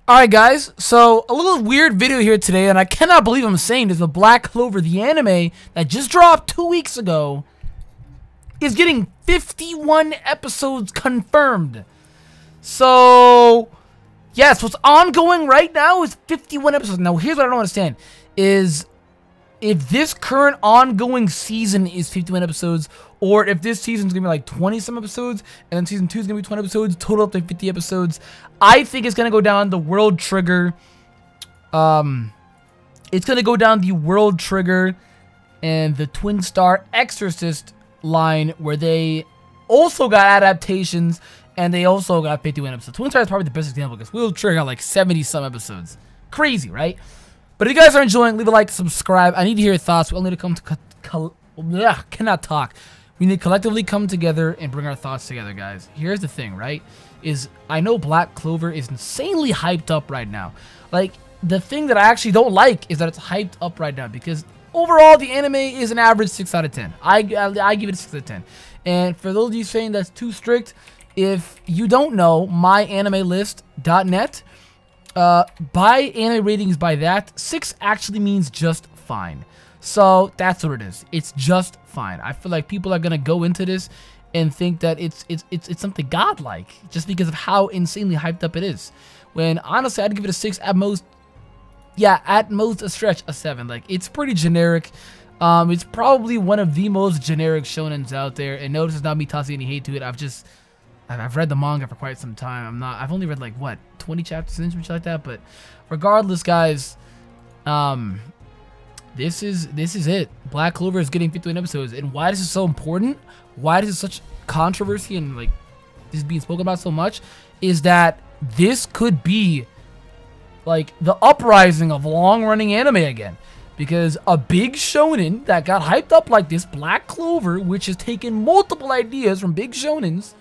Alright guys, so a little weird video here today, and I cannot believe I'm saying this, but Black Clover, the anime that just dropped 2 weeks ago, is getting 51 episodes confirmed. So, yes, what's ongoing right now is 51 episodes. Now, here's what I don't understand, is if this current ongoing season is 51 episodes, or if this season's gonna be like 20-some episodes, and then season 2 is gonna be 20 episodes, total up to 50 episodes, I think it's gonna go down the World Trigger. It's gonna go down the World Trigger and the Twin Star Exorcist line, where they also got adaptations and they also got 51 episodes. Twin Star is probably the best example because World Trigger got like 70-some episodes. Crazy, right? But if you guys are enjoying, leave a like, subscribe. I need to hear your thoughts. We all need to come to cannot talk. We need to collectively come together and bring our thoughts together, guys. Here's the thing, right? Is I know Black Clover is insanely hyped up right now. Like, the thing that I actually don't like is that it's hyped up right now, because overall the anime is an average 6 out of 10. I give it a 6 out of 10. And for those of you saying that's too strict, if you don't know, myanimelist.net, by anime ratings by that, 6 actually means just fine. So that's what it is. It's just fine. I feel like people are gonna go into this and think that it's something godlike just because of how insanely hyped up it is. When honestly, I'd give it a 6 at most. Yeah, at most a stretch a 7. Like, it's pretty generic. It's probably one of the most generic shonens out there. And notice it's not me tossing any hate to it. I've read the manga for quite some time. I've only read like what 20 chapters in, something like that. But regardless, guys, this is it. Black Clover is getting 51 episodes, and why this is so important, why this is such controversy and like this is being spoken about so much, is that this could be like the uprising of long-running anime again. Because a big shonen that got hyped up like this, Black Clover, which has taken multiple ideas from big shonens,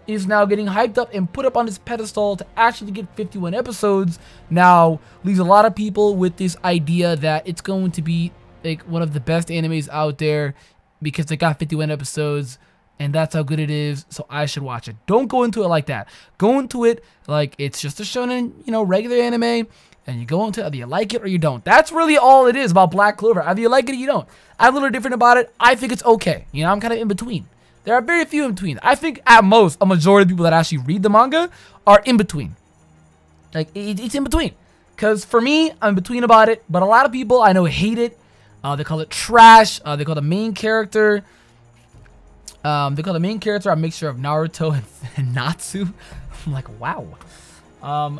is now getting hyped up and put up on this pedestal to actually get 51 episodes. Now leaves a lot of people with this idea that it's going to be like one of the best animes out there because they got 51 episodes and that's how good it is, so I should watch it. Don't go into it like that. Go into it like it's just a shonen, you know, regular anime, and you go into it, either you like it or you don't. That's really all it is about Black Clover. Either you like it or you don't. I'm a little different about it. I think it's okay. You know, I'm kind of in between. There are very few in between. I think at most, a majority of people that actually read the manga are in between. Like, it's in between. Because for me, I'm in between about it. But a lot of people I know hate it. They call it trash. They call the main character. A mixture of Naruto and Natsu. I'm like, wow.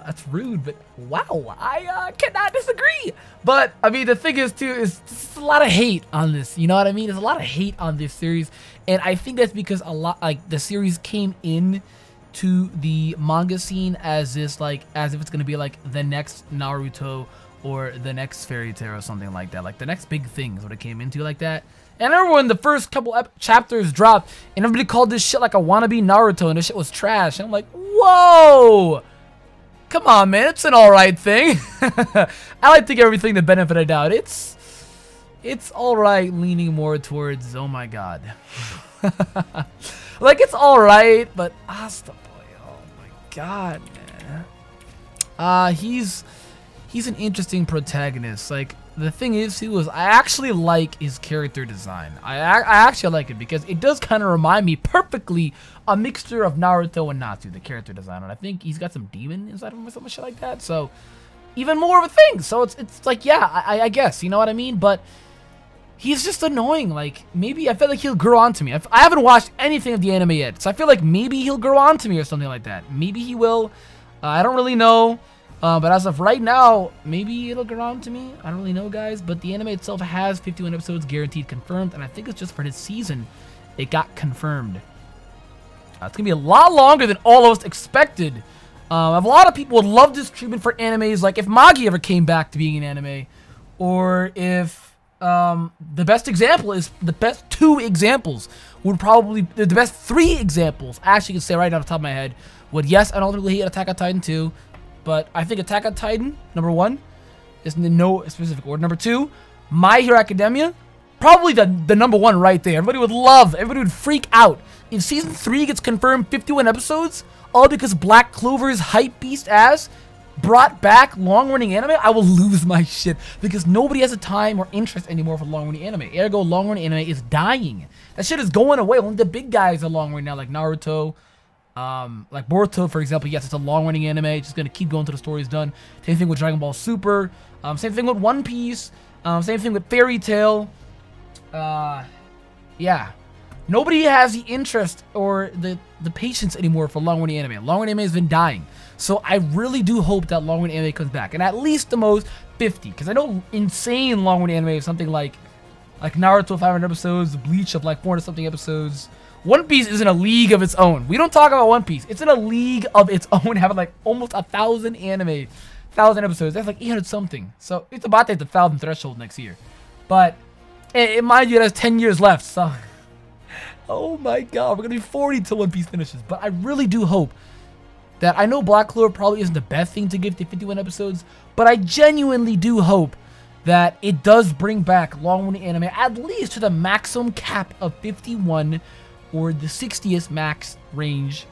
That's rude, but wow, I cannot disagree. But I mean, the thing is too, is there's a lot of hate on this. You know what I mean? There's a lot of hate on this series, and I think that's because a lot, like, the series came in to the manga scene as this, like, as if it's gonna be like the next Naruto or the next Fairy Tail or something like that. Like the next big thing is what it came into, like that. And I remember when the first couple chapters dropped, and everybody called this shit like a wannabe Naruto, and this shit was trash. And I'm like, whoa. Come on, man, it's an alright thing. I like to give everything the benefit of doubt. It's alright, leaning more towards, oh my god. Like, it's alright, but Asta boy, oh my god, man. He's an interesting protagonist. Like, the thing is, I actually like his character design. I actually like it because it does kind of remind me perfectly a mixture of Naruto and Natsu, the character design. And I think he's got some demon inside of him or some shit like that. So, even more of a thing. So, it's like, yeah, I guess, you know what I mean? But he's just annoying. Like, maybe I feel like he'll grow onto me. I haven't watched anything of the anime yet. So, I feel like maybe he'll grow onto me or something like that. Maybe he will. I don't really know. But as of right now, maybe it'll grow on to me. I don't really know, guys. But the anime itself has 51 episodes guaranteed confirmed. And I think it's just for this season it got confirmed. It's going to be a lot longer than all of us expected. A lot of people would love this treatment for animes. Like if Magi ever came back to being an anime. Or if the best example is the best 2 examples would probably, the best 3 examples, I actually can say right off the top of my head, would, yes, I don't really hate Attack on Titan 2. but I think Attack on Titan, number 1, is in no specific order. Number 2, My Hero Academia, probably the number 1 right there. Everybody would freak out if season 3 gets confirmed 51 episodes, all because Black Clover's hype beast ass brought back long-running anime. I will lose my shit because nobody has the time or interest anymore for long-running anime. Ergo, long-running anime is dying. That shit is going away. Only the big guys are long-running now, like Naruto, like Boruto, for example. Yes, it's a long-running anime. It's just gonna keep going till the story is done. Same thing with Dragon Ball Super. Same thing with One Piece. Same thing with Fairy Tail. Yeah. Nobody has the interest or the patience anymore for long-running anime. Long-running anime has been dying. So I really do hope that long-running anime comes back. And at least the most 50. Because I know insane long-running anime is something like Naruto 500 episodes, Bleach of like 400-something episodes. One Piece is in a league of its own. We don't talk about One Piece. It's in a league of its own, having like almost 1,000 anime, 1,000 episodes. That's like 800-something. So it's about to hit the 1,000 threshold next year. But mind you, it has 10 years left. So, oh my god, we're going to be 40 till One Piece finishes. But I really do hope that, I know Black Clover probably isn't the best thing to give to 51 episodes, but I genuinely do hope that it does bring back long-running anime at least to the maximum cap of 51 or the 60th max range.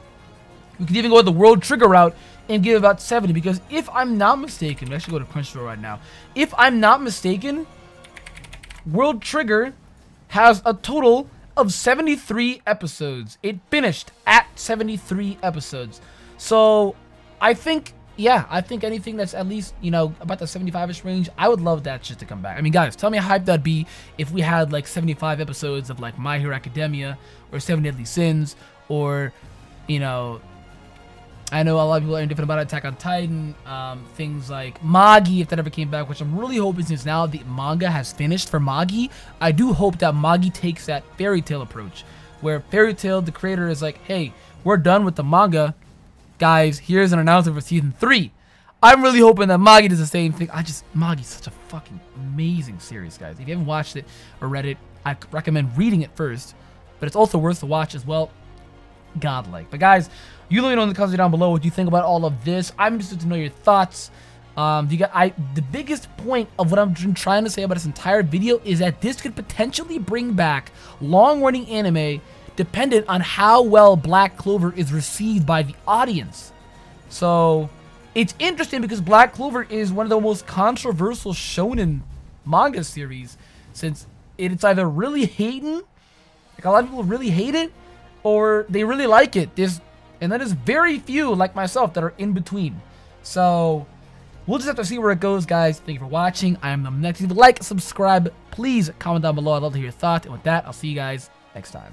We could even go with the World Trigger route and give about 70, because if I'm not mistaken, we actually go to Crunchyroll right now. If I'm not mistaken, World Trigger has a total of 73 episodes. It finished at 73 episodes. So I think, yeah, I think anything that's at least, you know, about the 75-ish range, I would love that shit to come back. I mean, guys, tell me how hyped that'd be if we had like 75 episodes of like My Hero Academia or Seven Deadly Sins, or, you know, I know a lot of people are indifferent about Attack on Titan, things like Magi, if that ever came back, which I'm really hoping, since now the manga has finished for Magi, I do hope that Magi takes that Fairy Tail approach, where Fairy Tail, the creator, is like, hey, we're done with the manga, guys, here's an announcement for season 3. I'm really hoping that Magi does the same thing. Magi's such a fucking amazing series, guys. If you haven't watched it or read it, I recommend reading it first, but it's also worth the watch as well. Godlike. But guys, you let me know in the comments down below what you think about all of this. I'm interested to know your thoughts. The biggest point of what I'm trying to say about this entire video is that this could potentially bring back long-running anime dependent on how well Black Clover is received by the audience. So it's interesting because Black Clover is one of the most controversial shonen manga series, since it's either really hating, like a lot of people really hate it, or they really like it. And then there's very few like myself that are in between. So we'll just have to see where it goes, guys. Thank you for watching. I am the next. Leave a like, subscribe, please comment down below. I'd love to hear your thoughts. And with that, I'll see you guys next time.